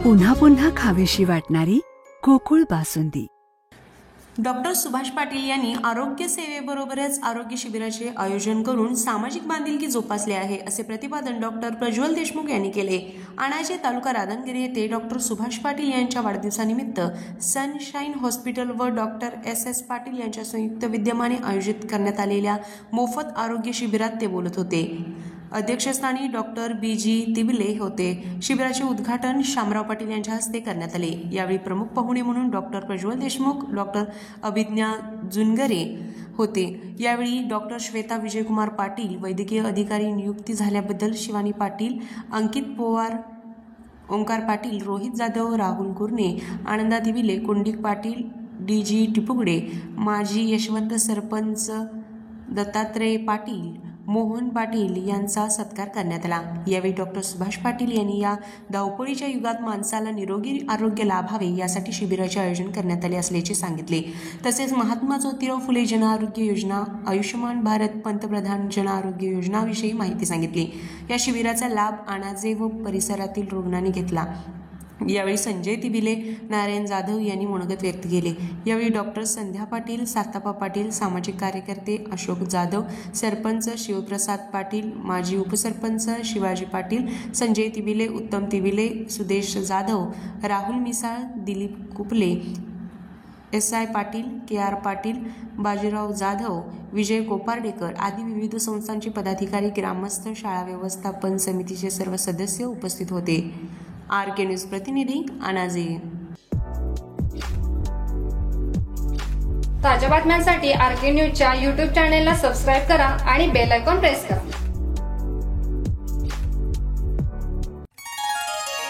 पुन्हा पुन्हा खावीशी वाटणारी गोकुळ बासुंदी. डॉक्टर सुभाष पाटील यांनी आरोग्य सेवेबरोबरच आरोग्य शिबिराचे आयोजन करून सामाजिक बांधिलकी जोपासली आहे, असे प्रतिपादन डॉक्टर प्रज्वल देशमुख यांनी केले. अणाजी तालुका राधानगिरी येथे डॉक्टर सुभाष पाटील यांच्या वाढदिवसानिमित्त सनशाईन हॉस्पिटल व डॉक्टर एस पाटील यांच्या संयुक्त विद्यमाने आयोजित करण्यात आलेल्या मोफत आरोग्य शिबिरात ते बोलत होते. अध्यक्षस्थानी डॉक्टर BG तिबिले होते. शिबिराचे उद्घाटन शामराव पाटील यांच्या हस्ते करण्यात आले. यावेळी प्रमुख पाहुणे म्हणून डॉक्टर प्रज्वल देशमुख, डॉक्टर अभिज्ञा जुनगरे होते. यावेळी डॉक्टर श्वेता विजयकुमार पाटील, वैद्यकीय अधिकारी नियुक्ती झाल्याबद्दल शिवानी पाटील, अंकित पवार, ओंकार पाटील, रोहित जाधव, राहुल कुरणे, आनंदा तिबिले, कुंडिक पाटील, DG टिपुगडे, माजी यशवंत सरपंच दत्तात्रय पाटील, मोहन पाटील यांचा सत्कार करण्यात आला. यावेळी डॉक्टर सुभाष पाटील यांनी या धावपळीच्या युगात माणसाला निरोगी आरोग्य लाभावे यासाठी शिबिराचे आयोजन करण्यात आले असल्याचे सांगितले. तसेच महात्मा ज्योतिराव फुले जन आरोग्य योजना, आयुष्यमान भारत पंतप्रधान जन आरोग्य योजनाविषयी माहिती सांगितली. या शिबिराचा लाभ अणाजे व परिसरातील रुग्णांनी घेतला. यावेळी संजय तिबिले, नारायण जाधव यांनी मनोगत व्यक्त केले. यावेळी डॉक्टर संध्या पाटील, सातापा पाटील, सामाजिक कार्यकर्ते अशोक जाधव, सरपंच शिवप्रसाद पाटील, माजी उपसरपंच शिवाजी पाटील, संजय तिबिले, उत्तम तिबिले, सुदेश जाधव, राहुल मिसाळ, दिलीप कुपले, SI पाटील, KR पाटील, बाजीराव जाधव, विजय कोपार्डेकर आदी विविध संस्थांचे पदाधिकारी, ग्रामस्थ, शाळा व्यवस्थापन समितीचे सर्व सदस्य उपस्थित होते. RK न्यूज प्रतिनिधी अणाजे. ताज्या बातम्यांसाठी RK न्यूजच्या YouTube चॅनेलला सबस्क्राईब करा आणि बेल आयकॉन प्रेस करा.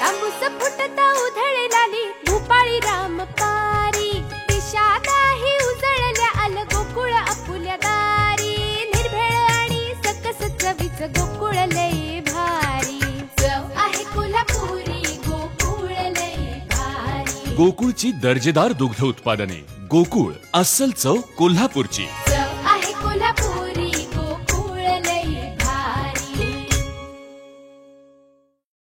तांबूस फुटता उधळलेली भूपाळी रामपारी, दिशा नाही उजळल्या आल गोकुळ आपुल्या दारी. निर्भेळ आणि सकस चवीच गोकुळ लई भारी, चव आहे कोल्हापुरी गोकुळ लई भारी. गोकुळची दर्जेदार दुग्ध उत्पादने. गोकुळ, अस्सल चव कोल्हापूरची. चव आहे कोल्हापुरी.